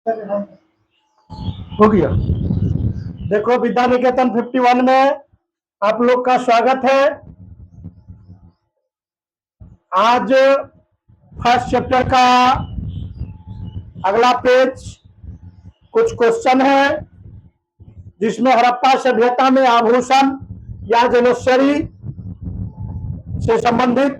हो गया। देखो विद्या निकेतन 51 में आप लोग का स्वागत है। आज फर्स्ट चैप्टर का अगला पेज कुछ क्वेश्चन है जिसमें हड़प्पा सभ्यता में आभूषण या जनेश्वरी से संबंधित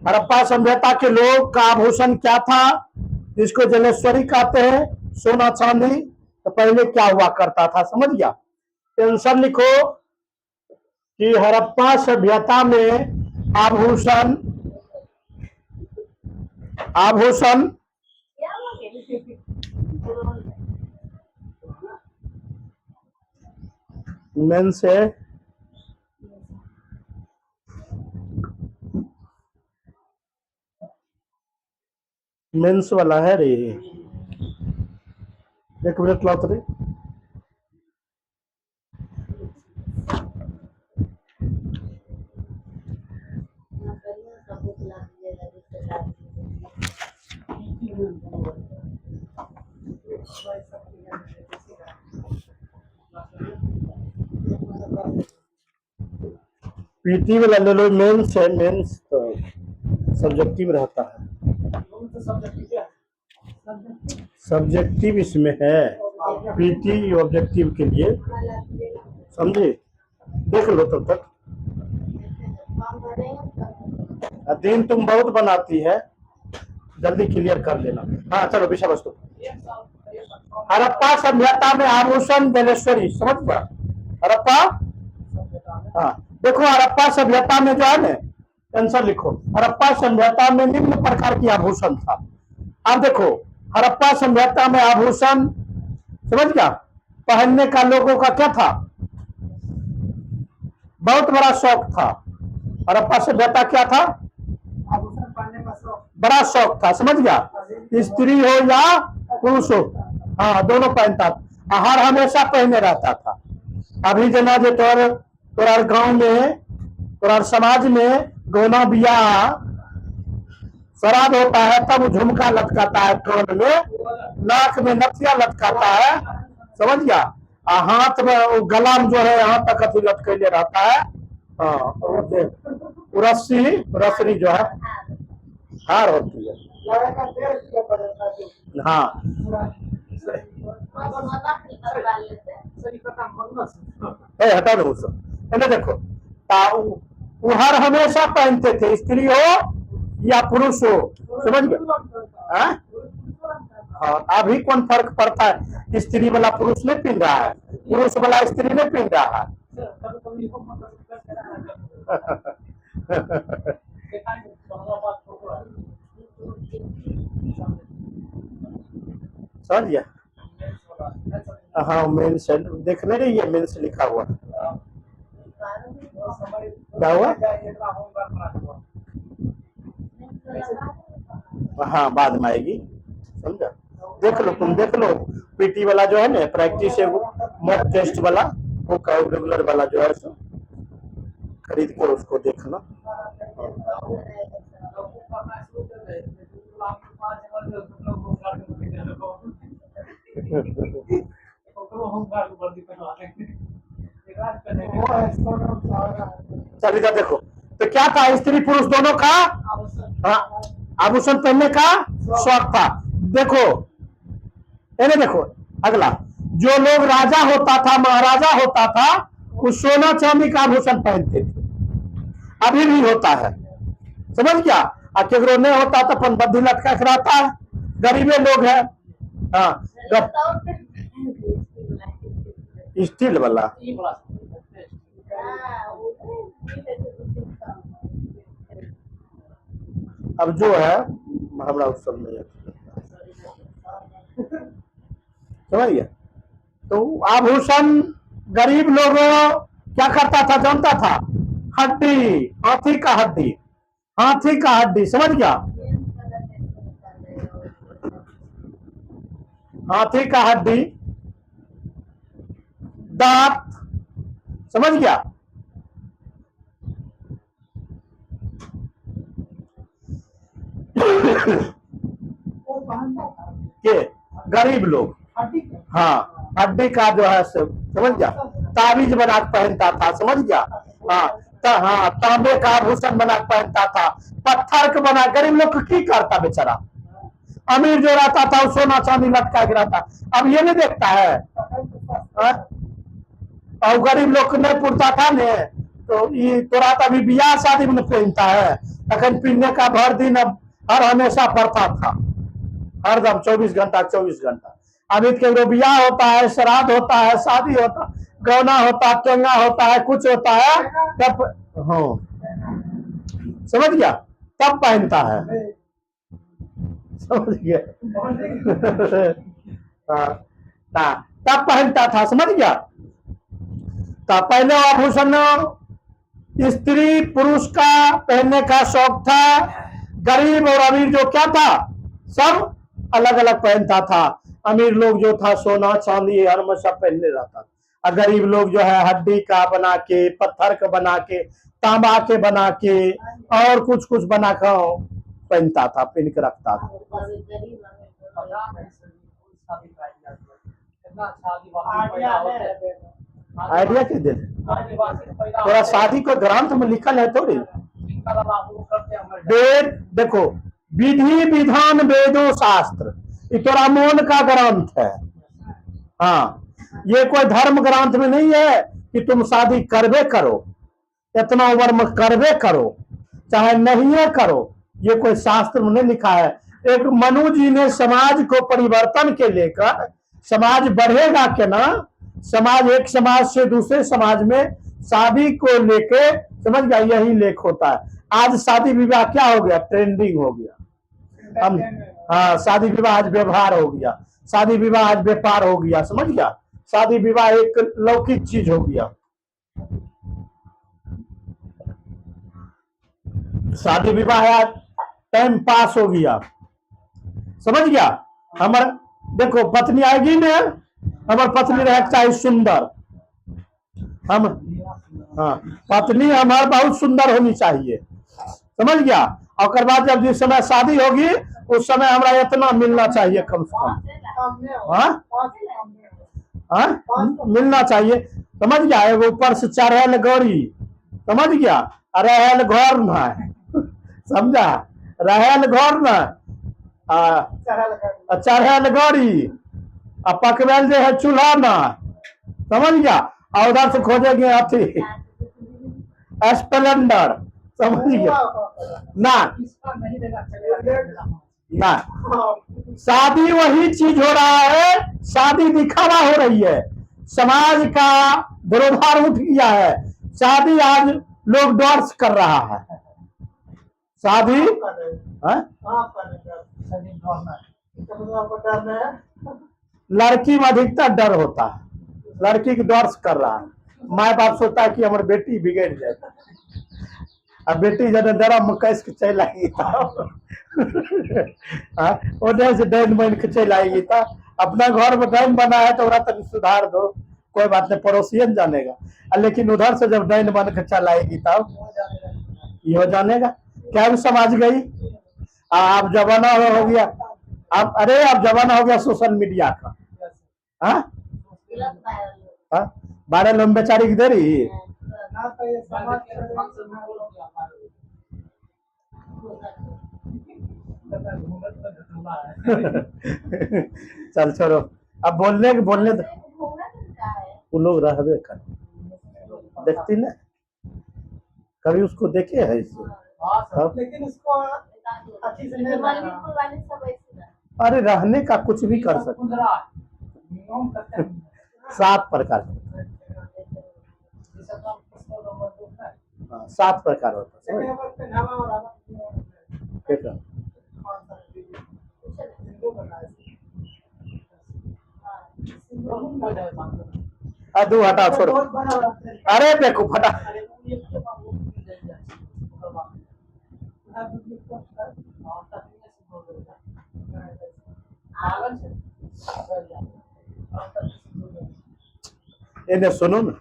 हड़प्पा सभ्यता के लोग का आभूषण क्या था, जिसको जनेश्वरी कहते हैं, सोना चांदी। तो पहले क्या हुआ करता था, समझ गया। टेंशन लिखो कि हड़प्पा सभ्यता में आभूषण आभूषण मेन से मेंस वाला है रे। एक मिनट लाओ रे। पीटी वाला ले लो, मेंस है। मेंस तो सब्जेक्टिव रहता है, सब्जेक्टिव इसमें है। पीटी ऑब्जेक्टिव के लिए, समझे। देख लो तब तक। दिन तुम बहुत बनाती है, जल्दी क्लियर कर लेना। हाँ चलो, विषय वस्तु। हड़प्पा सभ्यता में आभूषण जनेश्वरी, समझ गया। हड़प्पा, हाँ देखो, हड़प्पा सभ्यता में जो है ना, टेंशन लिखो। हड़प्पा सभ्यता में निम्न प्रकार की आभूषण था। अब देखो, हड़प्पा सभ्यता में आभूषण, समझ गया, पहनने का लोगों का क्या था, बहुत बड़ा शौक था। हड़प्पा सभ्यता क्या था, बड़ा शौक था, समझ गया। स्त्री हो या पुरुष हो, हाँ दोनों पहनता था, हर हमेशा पहने रहता था। अभी जना जो तोर गांव में, तोर समाज में गौना बिया शराब होता है, तब झुमका लटकाता है कान में, नाक में नथिया लटकाता है, समझ गया। हाथ में गला में जो है यहाँ तक अथी लटकेले रहता है। हाँ, रस्सी रसरी जो है हार होती है। हाँ हटा दो उसे। देखो, वो हर हमेशा पहनते थे, स्त्री हो या पुरुष हो, समझ गए। हाँ, अभी कौन फर्क पड़ता है, स्त्री वाला पुरुष नहीं पहन रहा है, पुरुष वाला स्त्री नहीं पहन रहा है। समझ गया। हाँ मेंस देख नहीं रही है, मेंस लिखा हुआ क्या हुआ। हाँ बाद में आएगी, समझा। देख लो, तुम देख लो, पीटी वाला जो है ना, प्रैक्टिस मॉक टेस्ट वाला, वो रेगुलर वाला जो है सो खरीद के उसको देखना। चल इधर देखो, तो क्या था, स्त्री पुरुष दोनों का आभूषण पहनने का शौक था। देखो देखो, अगला, जो लोग राजा होता था, महाराजा होता था, वो सोना चांदी का आभूषण पहनते थे। अभी भी होता है, समझ गया। केकरो नहीं होता तो अपन बद्धी लटका के रहता है, गरीबे लोग है। हाँ स्टील वाला, अब जो है हमारा उस सब में समझ गया। तो आभूषण गरीब लोगों क्या करता था, जानता था, हड्डी, हाथी का हड्डी, हाथी का हड्डी, समझ गया। हाथी का हड्डी, दांत, समझ गया। के गरीब लोग, हाँ हड्डी का जो है समझ गया, ताबीज बना के पहनता था, समझ गया। हाँ हाँ तांबे का आभूषण बना के पहनता था, पत्थर के बना। गरीब लोग की करता बेचारा, अमीर जो रहता था वो सोना चांदी लटका के रहता। अब ये नहीं देखता है, और गरीब लोग नहीं पुरता था ने, तो ये तोरा तो अभी बियाह शादी में पहनता है, अखन पीने का भर दिन अब हर हमेशा पड़ता था, हरदम 24 घंटा 24 घंटा। अभी के बियाह होता है, श्राद्ध होता है, शादी होता, गौना होता, टेंगा होता है, कुछ होता है तब, हाँ समझ गया, तब पहनता है, समझ गया। हाँ तब पहनता था, समझ गया। तो पहले आभूषण स्त्री पुरुष का पहनने का शौक था, गरीब और अमीर जो क्या था सब अलग अलग पहनता था। अमीर लोग जो था सोना चांदी हमेशा पहनने रहता था, और गरीब लोग जो है हड्डी का बना के, पत्थर का बना के, तांबा के बना के, और कुछ कुछ बना कर पहनता था, पहन के रखता था। आइडिया के दे थोड़ा, शादी को ग्रंथ में लिखल है थोड़ी। वेद देखो, विधि विधान वेदो शास्त्र, ये तोरा मोन का ग्रंथ है। हाँ ये कोई धर्म ग्रंथ में नहीं है कि तुम शादी करवे करो, इतना उम्र में करवे करो, चाहे नहीं करो, ये कोई शास्त्र में नहीं लिखा है। एक मनु जी ने समाज को परिवर्तन के लेकर, समाज बढ़ेगा के ना, समाज एक समाज से दूसरे समाज में शादी को लेके, समझ गया, यही लेख होता है। आज शादी विवाह क्या हो गया, ट्रेंडिंग हो गया हम। हाँ शादी विवाह आज व्यवहार हो गया, शादी विवाह आज व्यापार हो गया, समझ गया। शादी विवाह एक लौकिक चीज हो गया, शादी विवाह आज टाइम पास हो गया, समझ गया। हमारे देखो पत्नी आएगी ना, हमारी पत्नी रहे चाहिए सुंदर, हम हाँ पत्नी हमारे बहुत सुंदर होनी चाहिए, समझ गया। और बाद जब जिस समय शादी होगी उस समय हमारा इतना मिलना चाहिए कम से कम, हाँ मिलना चाहिए, समझ गया। एगो ऊपर से चढ़ल गौरी, समझ गया, रहल घर न, समझा, रहल घर न, चढ़ल गौरी, आ पकड़ल जो है चूल्हा ना, समझ गया। और उधर से खोजेंगे अथी स्प्लेंडर, समझ गया ना। ना शादी वही चीज हो रहा है, शादी दिखावा हो रही है, समाज का धरोहर उठ गया है, शादी आज लोग डॉर्स कर रहा है, शादी लड़की में अधिकतर डर होता है, लड़की की डॉर्स कर रहा है, माँ बाप सोचता है कि हमारी बेटी बिगड़ जाए, अब बेटी जब डरम में कैस के चल आएगी से डैन बन के चल आएगी, तो अपना घर में डैन बना है तो तक सुधार दो, कोई बात नहीं, पड़ोसियन जानेगा। लेकिन उधर से जब डैन बन के चल आएगी तब ये जानेगा क्या भी समझ गई। अब जमाना हो गया, अब अरे अब जमाना हो गया सोशल मीडिया का, हाँ वायरल हम बेचारी की देरी चल छोड़ो, अब बोलने वो लोग रहबे कर, देखती ना कभी उसको देखे है इसे, लेकिन उसको अरे रहने का कुछ भी कर सकते, 7 प्रकार, 7 प्रकार होता है। दू हटा छोड़ो, अरे देखो फटा इन्हें सुनो ना,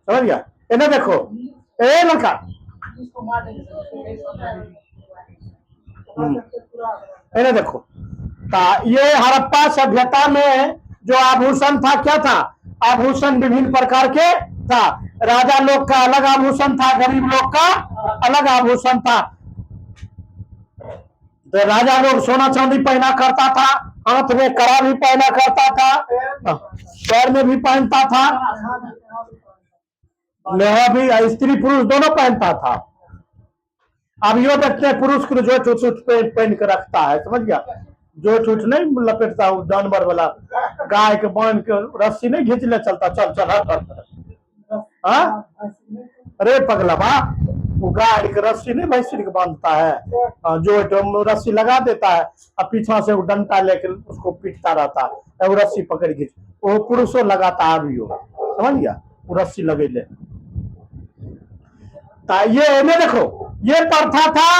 समझ गया, इन्हें देखो, ए लड़का इन्हें देखो, ये हड़प्पा सभ्यता में जो आभूषण था क्या था? आभूषण विभिन्न प्रकार के था। राजा लोग का अलग आभूषण था, गरीब लोग का अलग आभूषण था। तो राजा लोग सोना चांदी पहना करता था, हाथ में कड़ा भी पहना करता था, पैर में भी पहनता था, लोहा भी स्त्री पुरुष दोनों पहनता था। अब यो देखते हैं पुरुष को जो चुट पहन के रखता है, समझ गया? जो चुट नहीं लपेटता हूँ जानवर वाला, गाय के बांध के रस्सी नहीं खींच ले चलता, चल चल हट। अरे पगला बा, वो गाय के रस्सी नहीं भैंसी के बांधता है, जो रस्सी लगा देता है और पीछा से वो डंडा लेकर उसको पीटता रहता है, वो रस्सी पकड़ के वो पुरुषों लगाता है। अभी समझ गया? वो रस्सी लगे ले। ये देखो, ये प्रथा था।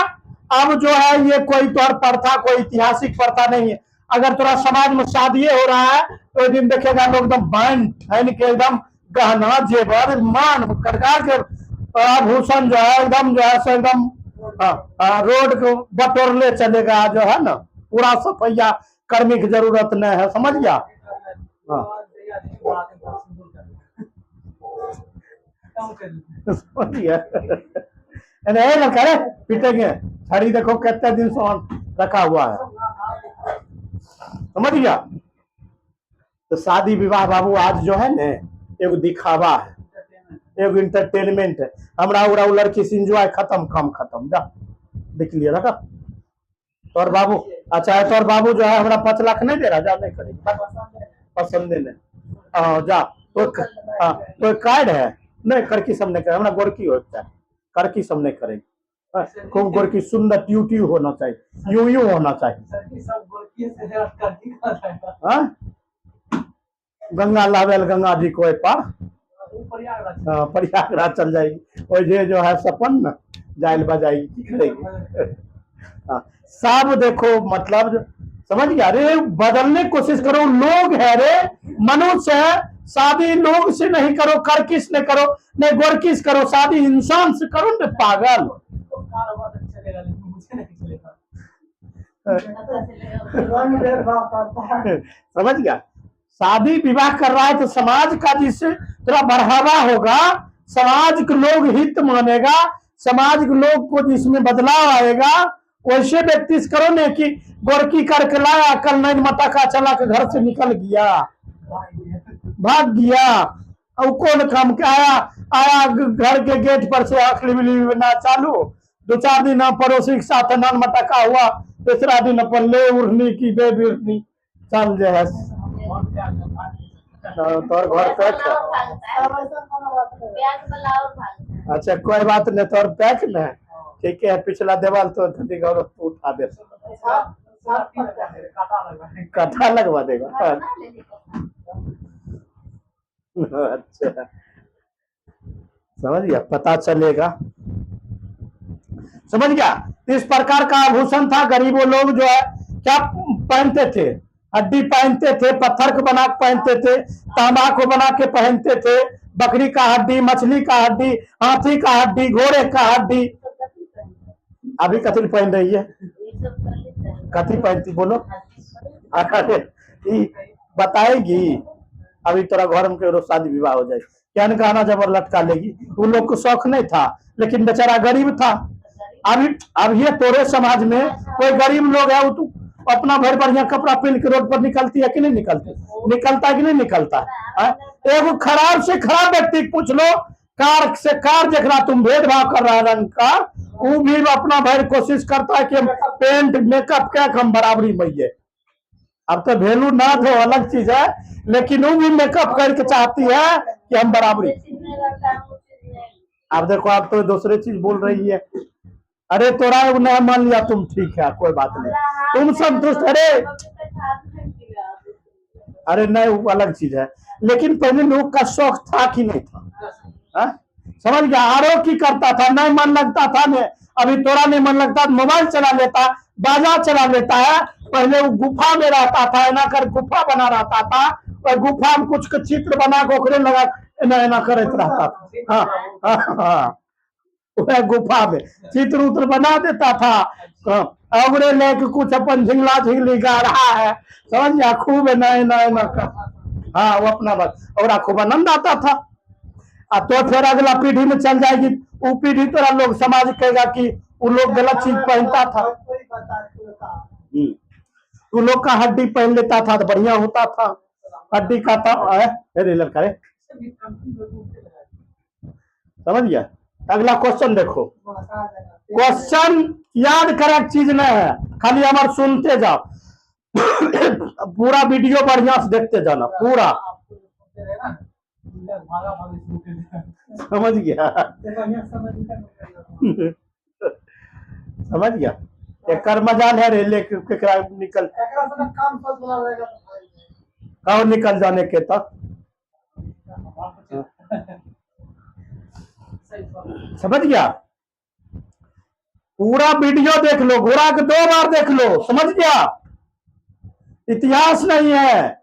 अब जो है ये कोई तौर प्रथा, कोई ऐतिहासिक प्रथा नहीं है। अगर थोड़ा समाज में शादी हो रहा है तो एक दिन देखेगा लोग एकदम बैंड ठहन के, एकदम गहना जेवर मान प्रकार के आभूषण जो है एकदम जो है एकदम रोड को बटोरले चलेगा, जो है ना पूरा सफैया, कर्मी की जरूरत नहीं है, समझ गया? नहीं करे पीटेंगे, छड़ी देखो कितने दिन से रखा हुआ है, समझ गया? तो शादी विवाह बाबू आज जो है ना एक दिखावा है, एक इंटरटेनमेंट है। हमरा उड़ा लड़की से इंजॉय खत्म, काम खत्म, जा देख लिया रखा तोर बाबू। अच्छा तोर बाबू जो है हमरा 5 लाख नहीं दे रहा, जा नहीं करेगी, पसंद नहीं। जा तो कार्ड है नहीं, करकी सब नहीं करे, हमरा गोरकी होता है, करकी सब नहीं करेगी। खूब गोरकी सुंदर ट्यूटी होना चाहिए, यूं होना चाहिए। गंगा लावेल गंगा जी को पार प्रयागराज चल जाएगी, और ये जो है सपन न जाइल बजाएगी करेगी। सब देखो मतलब समझ गया? अरे बदलने की कोशिश करो, लोग है रे, मनुष्य है। शादी लोग से नहीं करो, करकिस ने करो, नहीं गोरकिस करो, शादी इंसान से करो न पागल। समझ गया? शादी विवाह कर रहा है तो समाज का जिससे थोड़ा बढ़ावा होगा, समाज के लोग हित मानेगा, समाज के लोग को जिसमें बदलाव आएगा, वैसे व्यक्ति से करो न कि गोरकी करके लाया, कल नहीं मटका चला के घर से निकल गया, भाग गया, अब कौन काम के आया घर के गेट पर से आखिरी ना चालू, 2-4 दिन पड़ोसी के साथ नन मटका हुआ, तीसरा दिन अपन ले उड़नी की बे बिरनी चल जाए। तोर घर पैक अच्छा कोई बात नहीं, तोर पैक न ठीक है, पिछला देवाल तो उठा दे, कथा लगवा देगा। अच्छा समझ गया, पता चलेगा, समझ गया? इस प्रकार का आभूषण था। गरीबों लोग जो है क्या पहनते थे? हड्डी पहनते थे, पत्थर को बना के पहनते थे, तांबा को बना के पहनते थे, बकरी का हड्डी, मछली का हड्डी, हाथी का हड्डी, घोड़े का हड्डी। अभी कथी पहन रही है? कथी पहनती बोलो? अरे बताएगी अभी तोरा घर में शादी विवाह हो जाए, क्या गहना जबर लटका लेगी। उन लोग को शौक नहीं था, लेकिन बेचारा गरीब था। अब ये तोरे समाज में कोई गरीब लोग है, वो तू अपना भर बढ़िया कपड़ा पहन के रोड पर निकलती है कि नहीं निकलती? निकलता है कि नहीं निकलता है? एगो खराब से खराब व्यक्ति पूछ लो, कार से कार जरा तुम भेदभाव कर रहा है रंग का, वो भी अपना भर कोशिश करता है कि पेंट मेकअप क्या हम बराबरी में। अब तो वैल्यू ना तो अलग चीज है, लेकिन वो भी मेकअप करके चाहती है कि हम बराबरी। अब देखो आप तो दूसरे चीज बोल रही है। अरे तोरा नहीं मान लिया तुम, ठीक है कोई बात नहीं, तुम संतुष्ट। अरे नहीं वो अलग चीज है, लेकिन पहले लोग का शौक था कि नहीं था? समझ गया? आरोप की करता था, नहीं मन लगता था ने, अभी तोरा नहीं मन लगता, मोबाइल चला लेता, बाजा चला लेता है। पहले वो गुफा में रहता था, एना कर गुफा बना रहता था, और गुफा में कुछ चित्र बना के ओकरे लगा एना करते रहता था। हाँ गुफा में चित्र उत्र बना देता था, हाँ, अगरे लेके कुछ अपन झिंगला झिंगली गा रहा है, समझ गया, खूब नए नए नका। हाँ, वो अपना बात, और खूब आनंद आता था। तो फिर अगला पीढ़ी में चल जाएगी, वो पीढ़ी तोरा लोग समाज कहेगा कि वो लोग गलत चीज पहनता था। वो लोग का हड्डी पहन लेता था तो बढ़िया होता था, हड्डी का था। अरे लड़का रे, समझ गया। अगला क्वेश्चन देखो, क्वेश्चन याद कर चीज नहीं है, खाली हमारे सुनते जाओ। पूरा वीडियो बढ़िया से देखते जाना पूरा, समझ गया। समझ गया, एक मजाल है रे लेके निकल कहो निकल जाने के तक, समझ गया। पूरा वीडियो देख लो, घोड़ा के 2 बार देख लो, समझ गया। इतिहास नहीं है,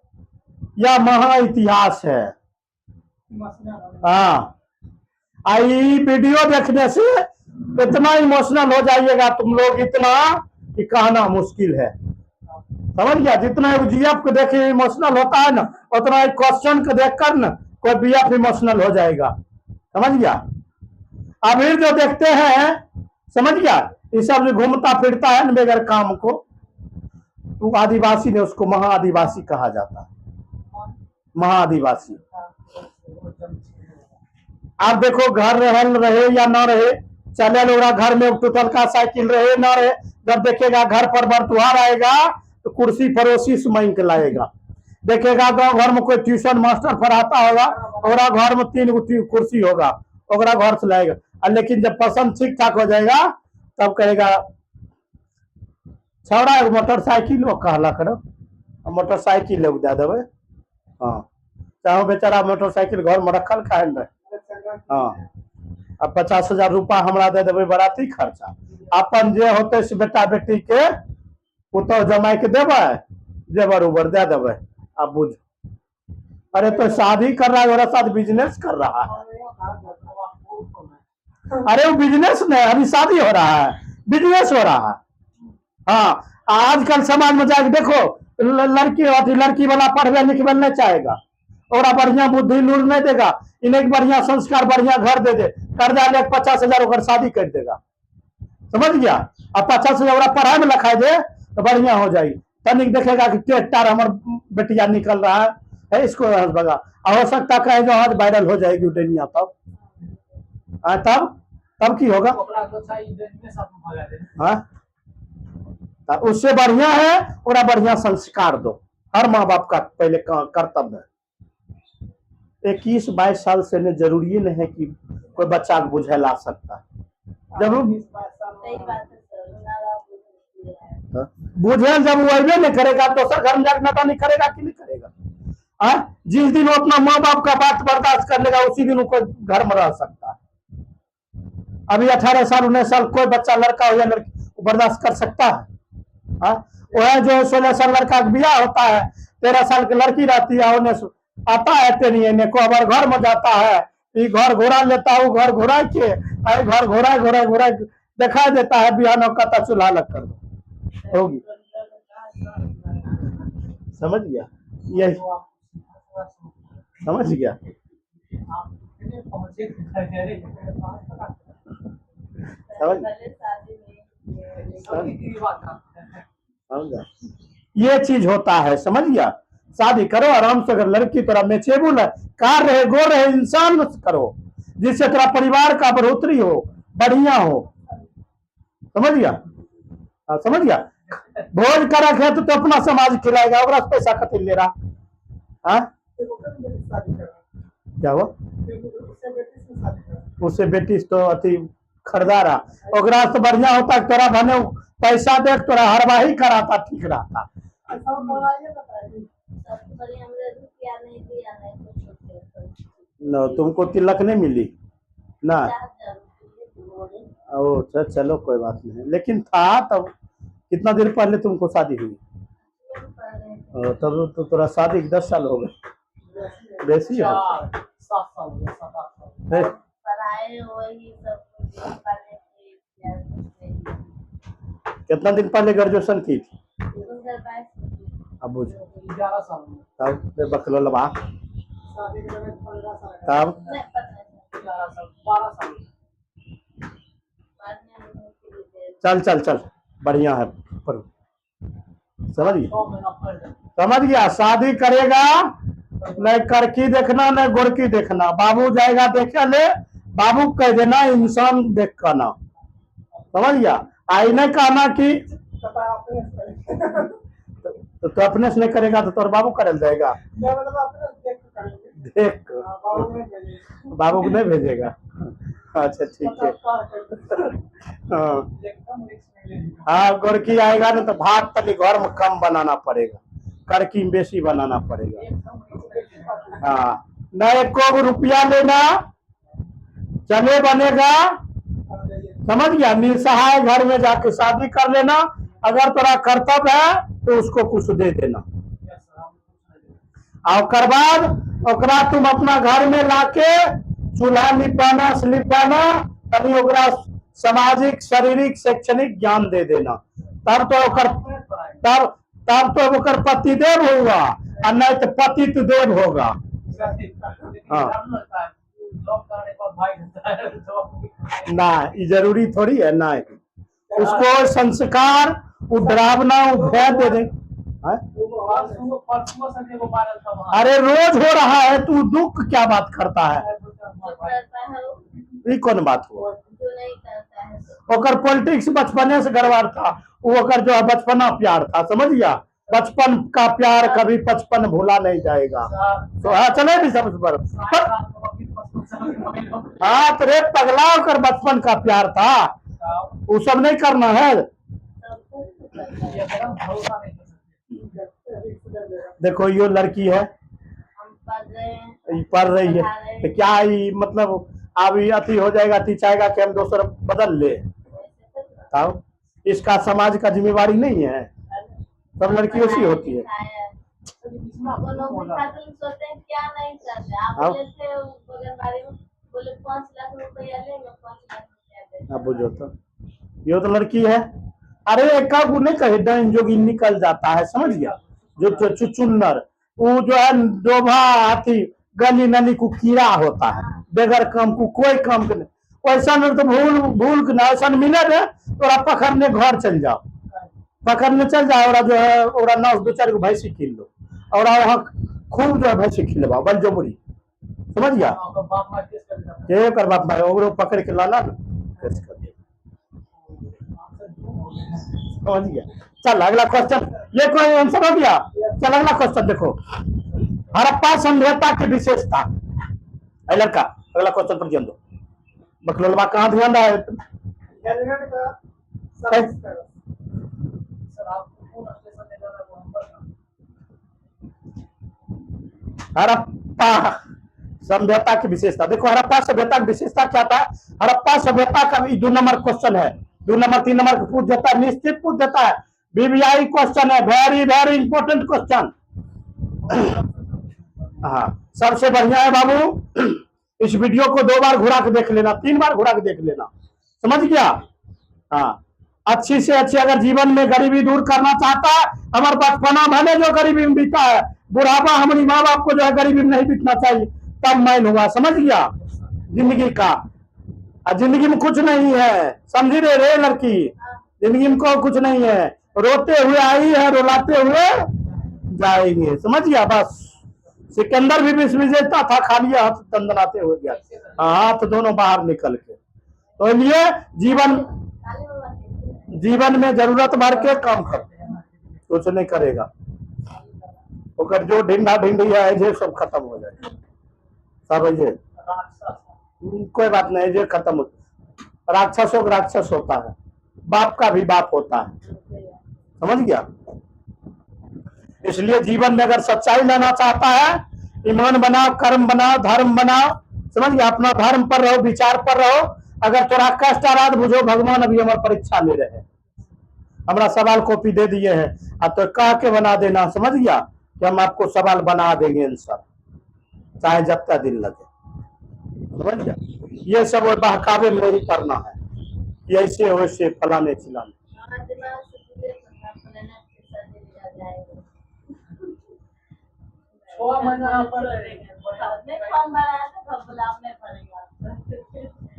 यह महा इतिहास है। हाँ, आई वीडियो देखने से इतना इमोशनल हो जाइएगा तुम लोग, इतना कि कहना मुश्किल है, समझ गया। जितना जीएफ को देखे इमोशनल होता है ना, उतना एक क्वेश्चन को देखकर ना कोई बीएफ इमोशनल हो जाएगा, समझ गया। अभी जो देखते हैं, समझ गया, ये सब जो घूमता फिरता है ना बगैर काम को, तो आदिवासी ने उसको महाआदिवासी कहा जाता है, महाआदिवासी। आप देखो, घर रहे या ना रहे, चले लोग घर में टूटल का साइकिल रहे ना रहे, जब देखेगा घर पर बरतुहार आएगा तो कुर्सी पड़ोसी से मांग के लाएगा। देखेगा गाँव घर में कोई ट्यूशन मास्टर पढ़ाता होगा, और घर में 3 कुर्सी होगा, और घर से लाएगा। लेकिन जब पसंद ठीक ठाक हो जाएगा तब कहेगा छौड़ा मोटरसाइकिल कहला करो, मोटरसाइकिल दे देवे। हाँ, चाहे बेचारा मोटरसाइकिल घर में रखल खाए रहे। हाँ, अब 50,000 रुपया हमरा दे देवे बराती खर्चा, अपन जे होते से बेटा बेटी के पुतौ जमाई के देवे, जेवर उबर दे देवे। अब बुझ, अरे तो शादी कर रहा है और साथ बिजनेस कर रहा है। अरे वो बिजनेस नहीं, अभी शादी हो रहा है, बिजनेस हो रहा है। हाँ, आजकल समाज में जाके देखो, लड़की वाला पढ़वे लिखवे नहीं चाहेगा, और बढ़िया बुद्धि लूर नहीं देगा, इन्हें बढ़िया संस्कार बढ़िया घर दे दे, कर्जा ले 50,000 शादी कर देगा, समझ गया। अब 50,000 पढ़ाई में लखाई दे तो बढ़िया हो जाएगी। तनिक देखेगा कि टेक्टर हमार बेटिया निकल रहा है इसको भगा, हो सकता कहे जो आज वायरल हो जाएगी दुनिया, तब की होगा। हाँ, उससे बढ़िया है और बढ़िया संस्कार दो, हर माँ बाप का पहले कर्तव्य है। 21-22 साल से ने जरूरी नहीं है कि कोई बच्चा को बुझे ला सकता है। जब बुझे जब वो अबे नहीं करेगा तो घर में जाकर नता नहीं करेगा कि नहीं करेगा। जिस दिन वो अपना माँ बाप का बात बर्दाश्त कर लेगा उसी दिन वो घर में रह सकता है। अभी 18 साल 19 साल कोई बच्चा लड़का हो या लड़की बर्दाश्त कर सकता है? वह जो 16 साल लड़का का ब्याह होता है, 13 साल की लड़की रहती है, उन्हें आता है तेनिए को अबर घर में जाता है, ये घर घोड़ा लेता है, घर घोड़ा के घर घोड़ा दिखाई देता है, बिहानों का चूल्हा लग कर दो होगी, समझ गया। यही समझ गया। ये चीज होता है, समझ गया। शादी करो आराम से, अगर लड़की तोरा मेचेबुल है, कार रहे गोर रहे इंसान करो, जिससे तेरा परिवार का बढ़ोतरी हो, बढ़िया हो, समझ गया। समझ गया। भोज कर रखे तो अपना समाज खिलाएगा, और पैसा कति ले रहा। क्या हुआ उससे बेटी तो अति खरीदा रहा, ओकरा तो बढ़िया होता तोरा भने पैसा देख तोरा हरवाही कराता, ठीक रहता। न तुमको तिलक नहीं मिली ना? ओ चलो कोई बात नहीं, लेकिन था तब कितना देर पहले तुमको शादी हुई? तब तो तोरा शादी 10 साल हो गए, बेसी हो। 7 साल कितना दिन पहले ग्रेजुएशन की थी? 2022 अब बुझ 11 साल में। तब बकलोलवा शादी के समय 15 साल तब नहीं पता 11 साल 12 साल बाद में हम लोग के लिए चल चल चल बढ़िया है पर समझ गया 6 महीना पहले। समझ गया। शादी करेगा न करकी देखना न गोरकी देखना, बाबू जाएगा देखे ले, बाबू कह देना इंसान देख का ना, समझ गया। आई नहीं कहना कि पता आपने तो अपने से नहीं करेगा तो तोर बाबू करल जाएगा, मैं मतलब आपने देख के करेंगे। देख बाबू ने भेजे बाबू को नहीं भेजेगा। अच्छा ठीक है। हाँ एकदम रिस्क नहीं लेंगे। हाँ, गोरकी आएगा ना तो भात तनी घर में कम बनाना पड़ेगा, करकी में बेसी बनाना पड़ेगा। एकदम रिस्क नहीं लेंगे। हाँ न एको रुपया लेना, चले बनेगा, समझ गया। निसहाय घर में जाके शादी कर लेना, अगर तेरा कर्तव्य है तो उसको कुछ दे देना, और ओकर बाद ओकरा तुम अपना घर में लाके चूल्हा लिपाना स्लिपाना, तनी ओकरा सामाजिक शारीरिक शैक्षणिक ज्ञान दे देना, तब तो ओकर तब तो ओकर पतिदेव होगा, और नहीं तो पतित देव होगा। ना ये जरूरी थोड़ी है ना, उसको संस्कार डरावना भय दे दे। हाँ? अरे रोज हो रहा है, तू दुख क्या बात करता है? जो करता है ये कौन बात हुआ? जो नहीं करता है तो ओकर पॉलिटिक्स बचपने से गड़बड़ था, वो ओकर जो है बचपना प्यार था, समझ गया। बचपन का प्यार कभी बचपन भूला नहीं जाएगा। तो हाँ चले भी सब पर हाँ तो रे पगला ओकर बचपन का प्यार था, वो सब नहीं करना है। सब कुछ करता है। देखो ये लड़की है, हम पढ़ रहे हैं, ये पढ़ रही है, पढ़ा रहे हैं, तो क्या ये मतलब अब ये अति हो जाएगा, अति चाहेगा कि हम दूसरा बदल ले, वैसे तो तब इसका समाज का जिम्मेवारी नहीं है। सब लड़की ऐसी होती है। वो लोग भी खाते हैं, सोचते हैं क्या नहीं करते। आप हाँ। बोले थे बगनबाड़ी में, बोले 5 लाख रुपया लेंगे, 5 लाख रुपया देंगे। अब बुझो तो ये तो लड़की है। अरे एक नहीं कहे डन जोगी निकल जाता है, समझ गया। जो चुचुन्नर वो जो है डोभा हाथी गली नली को कीड़ा होता है, बेगर काम को कोई काम के नहीं। वैसा नहीं तो भूल भूल के ना ऐसा मिले रे तोरा पकड़ने घर चल जाओ, पकड़ने चल जाओ, और जो है और नौ 2-4 गो भैंसी किन लो, और वहाँ खूब जो है भैंसी खिलवाओ बल जमुरी, समझ गया। ये कर बाप भाई ओकरो पकड़ के लाना ना, केस कर दे। समझ गया। चल अगला क्वेश्चन, ये कोई आंसर हो गया। चल अगला क्वेश्चन देखो, हड़प्पा सभ्यता की विशेषता। ए लड़का अगला क्वेश्चन पर ध्यान दो। बकलोलवा कहाँ ध्यान रहा है? कैबिनेट का है? सर आपको कौन स्टेशन ले जा रहा है वो हम पर हड़प्पा सभ्यता की विशेषता देखो। हड़प्पा सभ्यता की विशेषता क्या था? हड़प्पा सभ्यता का 2 नंबर क्वेश्चन है, 2 नंबर 3 नंबर पूछ देता है, निश्चित पूछ देता है। बीबीआई क्वेश्चन है, वेरी वेरी इंपॉर्टेंट क्वेश्चन। हाँ सबसे बढ़िया है बाबू, इस वीडियो को 2 बार घुरा के देख लेना, 3 बार घुरा के देख लेना, समझ गया। हाँ अच्छी से अच्छी अगर जीवन में गरीबी दूर करना चाहता है, हमारे बचपना भले जो गरीबी में बीता है, बुढ़ापा हमारी माँ बाप को जो है गरीबी में नहीं बीतना चाहिए, तब मैन हुआ, समझ गया जिंदगी का। जिंदगी में कुछ नहीं है, समझी रे लड़की, जिंदगी में को कुछ नहीं है, रोते हुए आई है, रुलाते हुए जाएंगे, समझ गया। बस सिकंदर भी विश्व विजेता था, खाली हाथ दंदनाते हुए गया, हाथ दोनों बाहर निकल के। तो लिए जीवन में जरूरत भर के काम कर, कुछ नहीं करेगा, ओकर जो ढिंडा ढिंडी है जे सब खत्म हो जाएगा, सब ये कोई बात नहीं, जे खत्म हो। राक्षसों का राक्षस होता है, बाप का भी बाप होता है, समझ गया। इसलिए जीवन में अगर सच्चाई लाना चाहता है, ईमान बनाओ, कर्म बनाओ, धर्म बनाओ, समझ गया। अपना धर्म पर रहो, विचार पर रहो। अगर थोड़ा कष्ट आ रहा तो बुझो भगवान अभी हमारी परीक्षा ले रहे हैं, हमारा सवाल कॉपी दे दिए हैं, अब तो कह के बना देना, समझ गया, कि हम आपको सवाल बना देंगे आंसर, चाहे जब तक दिन लगे, समझ गया। ये सब बहकावे में नहीं करना है, ऐसे वैसे फलाने चिलाने। वो महीना यहाँ पर नहीं फॉर्म भराया था तब बोला अब नहीं पढ़ेंगे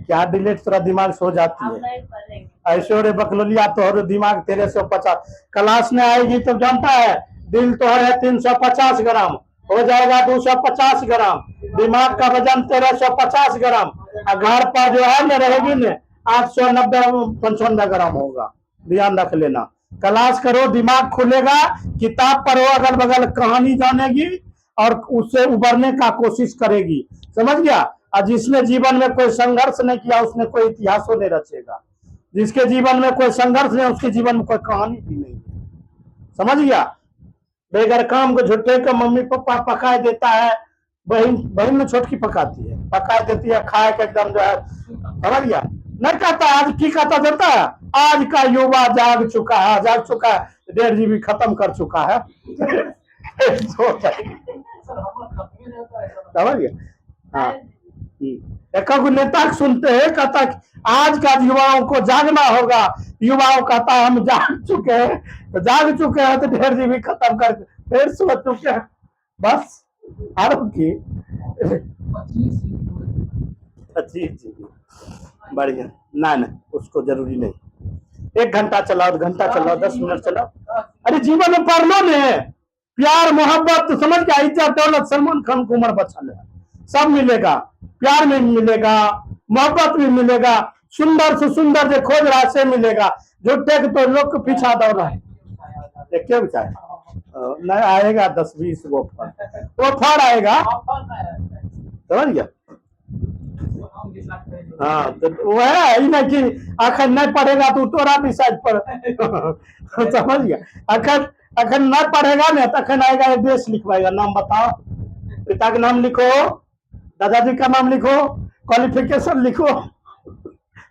क्या डिलेट तेरा दिमाग सो जाती अब है नहीं पढ़ेंगे। ऐसे और बकलोलिया तोहर दिमाग 1350 क्लास में आएगी तो जानता है दिल तोहर है 350 ग्राम हो जाएगा 250 ग्राम दिमाग का वजन 1350 ग्राम और घर पर जो है न रहेगी न 890-95 ग्राम होगा। ध्यान रख लेना क्लास करो दिमाग खुलेगा किताब पढ़ो अगल बगल कहानी जानेगी और उससे उबरने का कोशिश करेगी समझ गया। और जिसने जीवन में कोई संघर्ष नहीं किया उसने कोई इतिहास नहीं रचेगा। जिसके जीवन में कोई संघर्ष नहीं उसके जीवन में कोई कहानी भी नहीं है समझ गया। बेगर काम को झुट्टे का मम्मी पापा पकाए देता है बहन बहन में छोटकी पकाती है पकाए देती है खाए के एकदम जो है समझ गया। नहीं कहता आज की कहता देता है आज का युवा जाग चुका है 1.5 GB खत्म कर चुका है समझ गया। हाँ एक नेता सुनते हैं कहता आज का युवाओं को जागना होगा युवाओं कहता है हम जाग चुके हैं तो जाग चुके हैं तो 1.5 GB खत्म कर फिर सो चुके हैं बस आरोप की 25 GB बढ़िया ना उसको जरूरी नहीं 1 घंटा चलाओ 2 घंटा चलाओ 10 मिनट चलाओ। अरे जीवन में पढ़ लो ने प्यार मोहब्बत तो समझ गया इज्जत दौलत सलमान खान को उम्र बचा है सब मिलेगा प्यार में मिलेगा मोहब्बत भी मिलेगा सुंदर से सुंदर जो खोज रहा से मिलेगा झूठे के तो लोग के पीछा दौड़ रहा है क्या विचार नहीं आएगा 10-20 वो फर आएगा समझ गया। हाँ तो वो है ना कि अखन नहीं पढ़ेगा तो तोरा भी साइड पर समझ गया। अखन नहीं पढ़ेगा ना तखन आएगा एड्रेस लिखवाएगा नाम बताओ पिता का नाम लिखो दादाजी का नाम लिखो क्वालिफिकेशन लिखो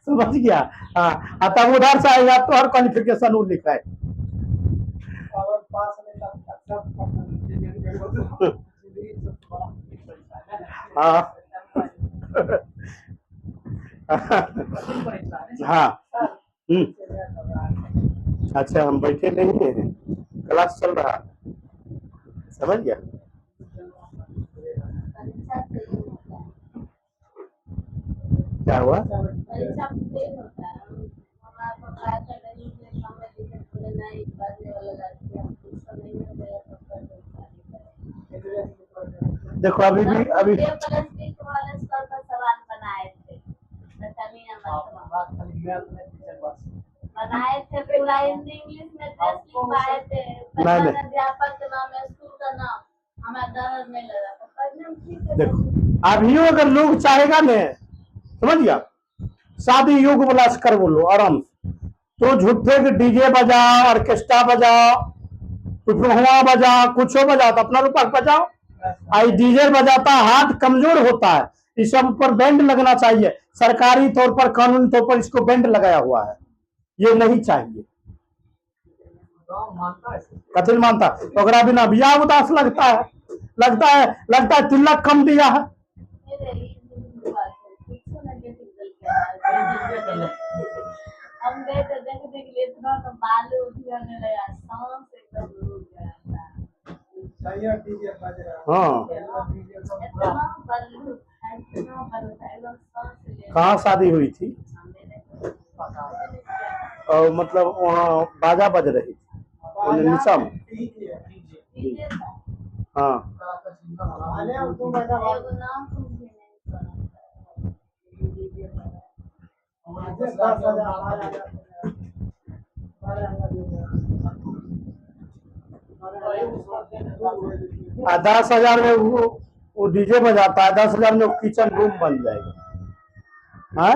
समझ गया। हाँ तब उधर से आएगा तो हर क्वालिफिकेशन वो लिखा है हाँ हाँ अच्छा हम बैठे नहीं हैं क्लास चल रहा समझ गया। क्या हुआ परीक्षा फेल होता है हमारा पढ़ाया था नहीं इसलिए हमें लिखे बोले नहीं पढ़ने वाला लड़की हम कुछ समय में गया तो कर देखो अभी वाले सर का सवाल बनाए थे बनाए थे पूरा हिंदी इंग्लिश में टेस्ट लिखवाए थे अध्यापक के नाम स्कूल का नाम हमें डर नहीं लगा तो पढ़ने में ठीक है। देखो अभी अगर लोग चाहेगा ने समझ गया शादी युग वाला से कर बोलो आराम से तो झूठे के डीजे बजाओ ऑर्केस्ट्रा बजाओ हुआ बजाओ कुछ बजाओ तो अपना रुपया बजाओ आई डीजे बजाता हाथ कमजोर होता है इस सब पर बैंड लगना चाहिए सरकारी तौर पर कानूनी तौर पर इसको बैंड लगाया हुआ है ये नहीं चाहिए कथिल मानता ओकरा बिना बियाह उदास लगता है तिलक कम दिया है हम गए तो देखने के लिए इतना तो बालू उठने लगा सांस एकदम रुक गया कहाँ शादी हुई थी और मतलब वहाँ बाजा बज रही थी निशा में हाँ आ 10,000 में वो डीजे बजाता है 10,000 में किचन रूम बन जाएगा हाँ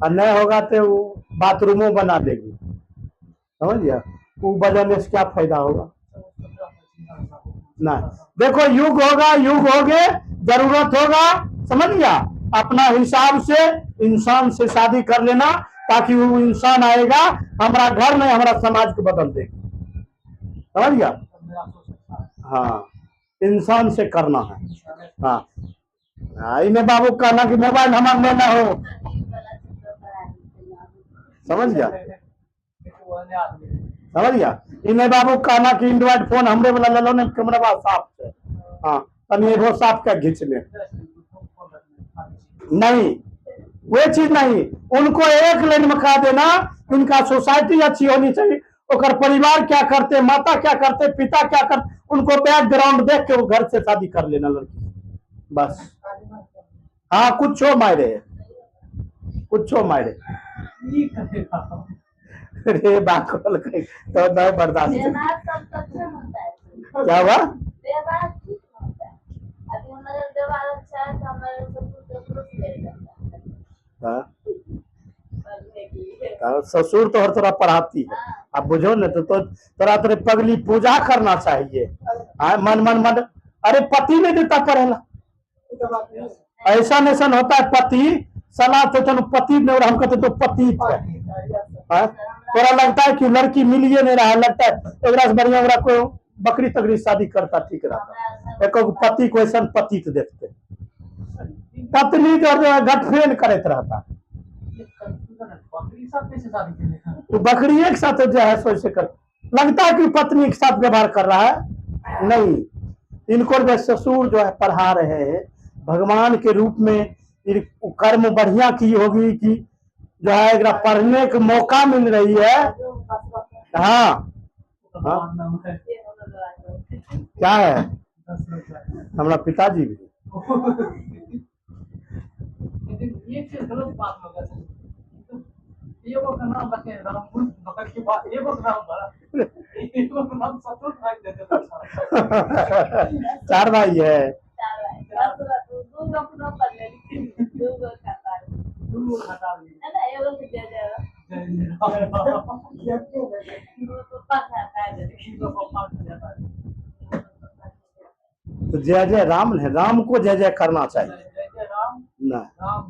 नहीं होगा तो वो बाथरूमों बना देगी समझ गया वो बजाने से क्या फायदा होगा ना। देखो युग होगे जरूरत होगा समझ गया अपना हिसाब से इंसान से शादी कर लेना ताकि वो इंसान आएगा हमारा घर में हमारा समाज को बदल देगा समझ गया। हाँ इंसान से करना है हाँ इन्हें बाबू कहना कि मोबाइल हमारा लेना हो समझ गया। समझ गया। इन्हें बाबू कहना कि एंड्रॉइड फोन हमरे वाला ले लो ने कैमरा साफ है। हाँ तनी वो साफ का खींच ले। नहीं वो चीज नहीं, उनको एक लाइन में कहा देना इनका सोसाइटी अच्छी होनी चाहिए, और परिवार क्या करते, माता क्या करते, पिता क्या करते, उनको बैकग्राउंड देख के वो घर से शादी कर लेना लड़की, बस। हाँ कुछ हो मायरे, कुछ हो मायरे। अरे बाकल तो नहीं बर्दाश्त। व्यवहार सब सक्षम होता है। क्या हुआ? व्यवहार ठीक होता है। अभी हमारा व्यवहार अच्छा है तो हमारे सब कुछ ले जाता है। हाँ पढ़ने के लिए। ससुर तो हर तरह पढ़ाती है। अब बुझो न तो तोरा तेरे पगली पूजा करना चाहिए। हाँ मन मन मन, अरे पति नहीं देता पढ़ेला, ऐसा नैसन होता है पति सलाह तो चलो पति ने, और हम कहते तो पति है। हाँ? तोरा लगता है कि लड़की मिलिए नहीं रहा है, लगता है एक से बढ़िया ओकरा कोई बकरी तकरी शादी करता ठीक रहता। एक पति को ऐसा पति तो देखते, पत्नी जो गठफेन करते रहता, तो बकरी एक साथ जो है सो से कर, लगता है कि पत्नी के साथ व्यवहार कर रहा है, नहीं। इनको जो ससुर जो है पढ़ा रहे हैं भगवान के रूप में, कर्म बढ़िया की होगी कि जो है एक पढ़ने का मौका मिल रही है। हाँ हाँ क्या है, हमारा पिताजी भी एगो का नाम बते राम बकर के बाद एगो का नाम बड़ा, एगो का नाम सतुर भाई देते थे। चार भाई है। दूर हटा ली है ना, एगो से दे देगा। तो पास आता है तो जय जय राम है, राम को जय जय करना चाहिए ना,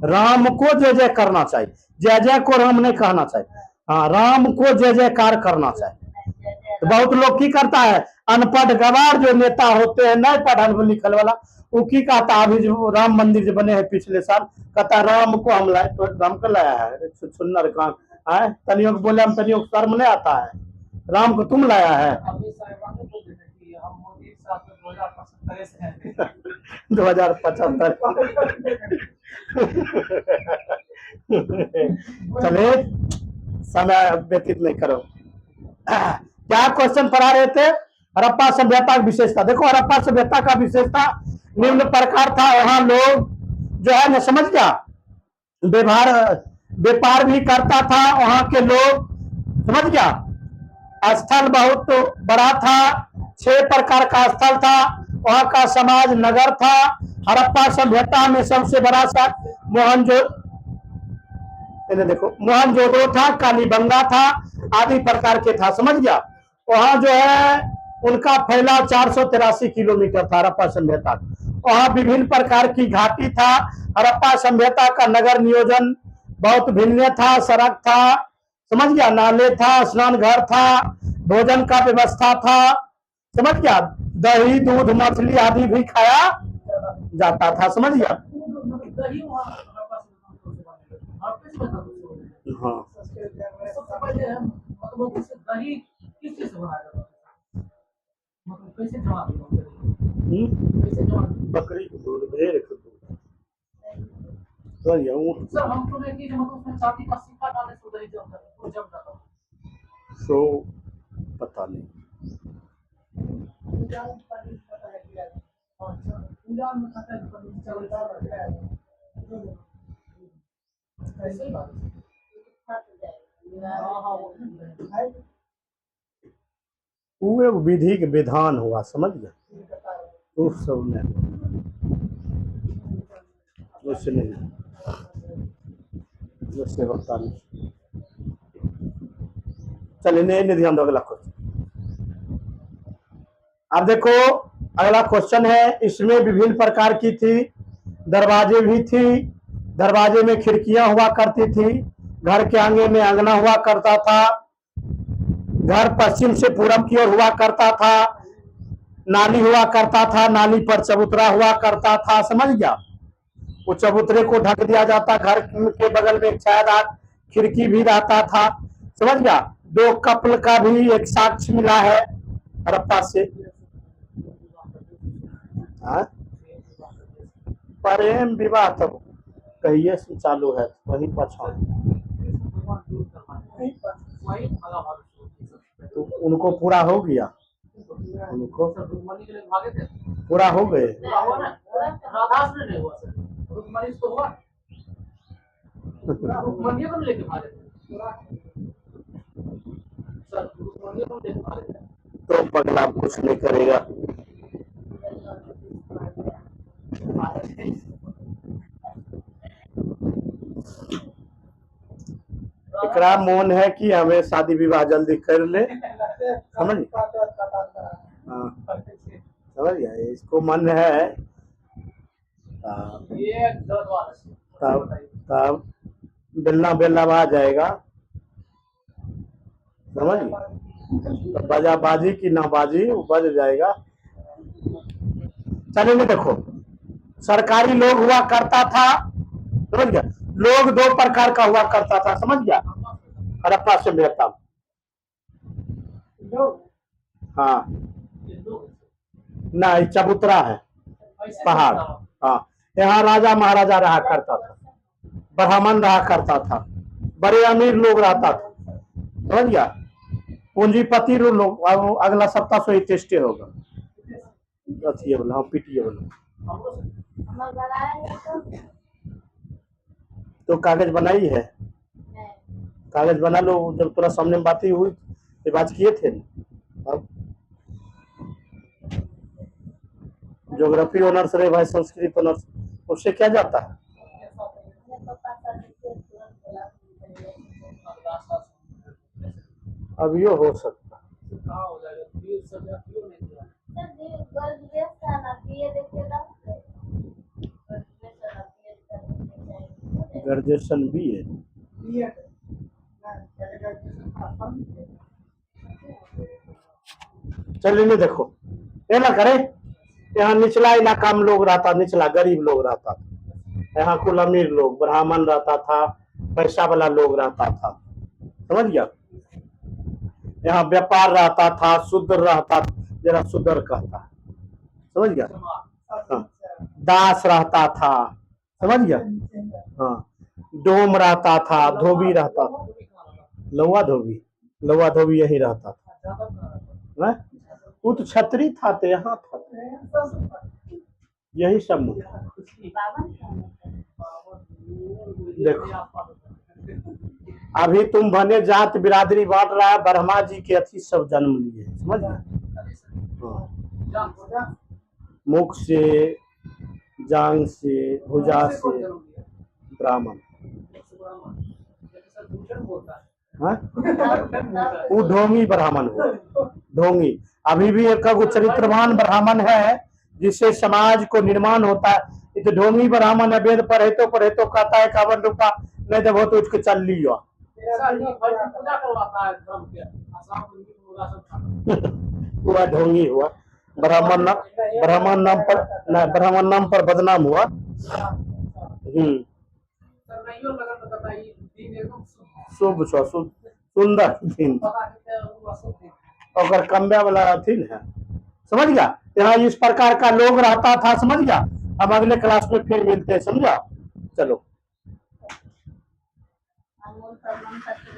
राम को जय जय करना चाहिए, जय जय को राम नहीं कहना चाहिए। हाँ राम को जय जयकार करना चाहिए। तो बहुत लोग की करता है, अनपढ़ गवार जो नेता होते हैं नहीं पढ़ल लिखल वाला, वो की कहता है, अभी जो राम मंदिर जो बने हैं पिछले साल, कहता राम को हम लाए, तो राम को लाया है सुंदर काम है, तनियों को बोले हम तनियों को शर्म नहीं आता है, राम को तुम लाया है। अभी साहिबान ने बोल देते कि हम मोदी साहब 2075 से हैं 2075 चले समय व्यतीत नहीं करो। क्या क्वेश्चन पढ़ा रहे थे? हड़प्पा सभ्यता की विशेषता देखो। हड़प्पा सभ्यता का विशेषता निम्न प्रकार था, वहां लोग जो है न समझ गया व्यापार भी करता था, वहां के लोग समझ गया, स्थल बहुत बड़ा था, 6 प्रकार का स्थल था, वहां का समाज नगर था। हड़प्पा सभ्यता में सबसे बड़ा सा मोहनजोदड़ो था, कालीबंगा था, आदि प्रकार के था, समझ गया। वहां जो है उनका फैलाव 483 किलोमीटर था हड़प्पा सभ्यता। वहां विभिन्न प्रकार की घाटी था। हड़प्पा सभ्यता का नगर नियोजन बहुत भिन्न था, सड़क था, समझ गया, नाले था, स्नान घर था, भोजन का व्यवस्था था, समझ गया, दही दूध मछली आदि भी खाया जाता था, समझ गया। दही वहाँ हाँ सबसे पहले मतलब दही किस चीज से बनाया जाता है, मतलब कैसे जमा कैसे जमा बकरी का दूध, भेड़ का दूध, तो ये ऊँट सर हम सुने कि मतलब उसमें चांदी का सिक्का डालने से दही जम जाता है, वो जम जाता है। सो पता नहीं। पूजा में पता है कि पूजा में पता है कि चलता है ऐसे ही बात है। वो एक विधि के विधान हुआ, समझ गया, उस सब में उससे नहीं, उससे होता नहीं। चलिए नहीं ध्यान दो, अगला क्वेश्चन। अब देखो अगला क्वेश्चन है, इसमें विभिन्न प्रकार की थी, दरवाजे भी थी, दरवाजे में खिड़कियां हुआ करती थी, घर के आगे में आंगना हुआ करता था, घर पश्चिम से पूरब की ओर हुआ करता था, नाली हुआ करता था, नाली पर चबूतरा हुआ करता था, समझ गया। वो चबूतरे को ढक दिया जाता, घर के बगल में एक छायादार खिड़की भी रहता था, समझ गया। दो कपल का भी एक साक्ष्य मिला है हड़प्पा से। हाँ? प्रेम विवाह तब कहिए से चालू है, वही पछाड़। तो उनको पूरा हो गया, उनको रुक्मणी के लिए भागे थे, पूरा हो गए। पूरा हुआ ना, राधा से नहीं हुआ सर, रुक्मणी से तो हुआ, रुक्मणी को लेके भागे थे सर, रुक्मणी को लेके भागे थे। तो पगला कुछ नहीं करेगा। एकरा मोन है कि हमें शादी विवाह जल्दी कर ले, समझ हाँ, समझ गया, इसको मन है। ये दर्द वाला है। तब तब बेलना बेलना आ जाएगा, समझ गए? तो बाजा बाजी की ना बाजी वो बज जाएगा। चलिए देखो, सरकारी लोग हुआ करता था, समझ गया, लोग दो प्रकार का हुआ करता था, समझ गया, हड़प्पा सभ्यता। हाँ ना, चबूतरा है पहाड़। हाँ, यहाँ राजा महाराजा रहा करता था, ब्राह्मण रहा करता था, बड़े अमीर लोग रहता था, समझ गया, पूंजीपति लोग। अगला सप्ताह से ही टेस्टे होगा, अथी बोला, हाँ पीटीए बोला। हमारे घर आए हैं तो कागज बनाई है, नहीं। कागज बना लो, जब थोड़ा सामने बात ही हुई ये बात किए थे ना। अब ज्योग्राफी ऑनर्स रहे भाई, संस्कृत ऑनर्स, उससे क्या जाता है? मेरे पापा सर्टिफिकेट तुरंत बोला अब यो हो सकता है। कहाँ हो जाएगा, फिर सब क्यों नहीं किया? सर ग्रेजुएशन ना बीए देखे ना ग्रेजुएशन ना बीए करने चाहिए। ग्रेजुएशन भी है। चलिए नहीं देखो, ये ना करे, यहाँ निचला इलाका में लोग रहता, निचला गरीब लोग रहता था, यहाँ कुल अमीर लोग, ब्राह्मण रहता था, पैसा वाला लोग रहता था, समझ गया। यहाँ व्यापार रहता था, शुद्र रहता, जरा शुद्र कहता है, समझ गया। हाँ, दास रहता था, समझ गया। हाँ, डोम रहता था, धोबी रहता था, लौवा धोबी यही रहता था। हाँ? वो तो छतरी था, तो यहाँ था, यही सब देखो। अभी तुम बने जात बिरादरी बांट रहा है, ब्रह्मा जी के अति सब जन्म लिए, समझ गए। हाँ, मुख से, जांग से, भुजा से ब्राह्मण। हाँ? वो ढोंगी ब्राह्मण हुआ, ढोंगी। अभी भी एक चरित्रवान ब्राह्मण है जिससे समाज को निर्माण होता है। ये तो ढोंगी ब्राह्मण है, वेद पढ़े तो कहता है 51 रुपया नहीं देवो तो उठ के चल लियो। पूरा ढोंगी हुआ, ब्राह्मण नाम पर बदनाम हुआ। शुभ सुंदर दिन और कम्बे वाला थी है, समझ गया। यहाँ इस प्रकार का लोग रहता था, समझ गया। हम अगले क्लास में फिर मिलते हैं, समझा। चलो। अमूल प्रमाण पत्र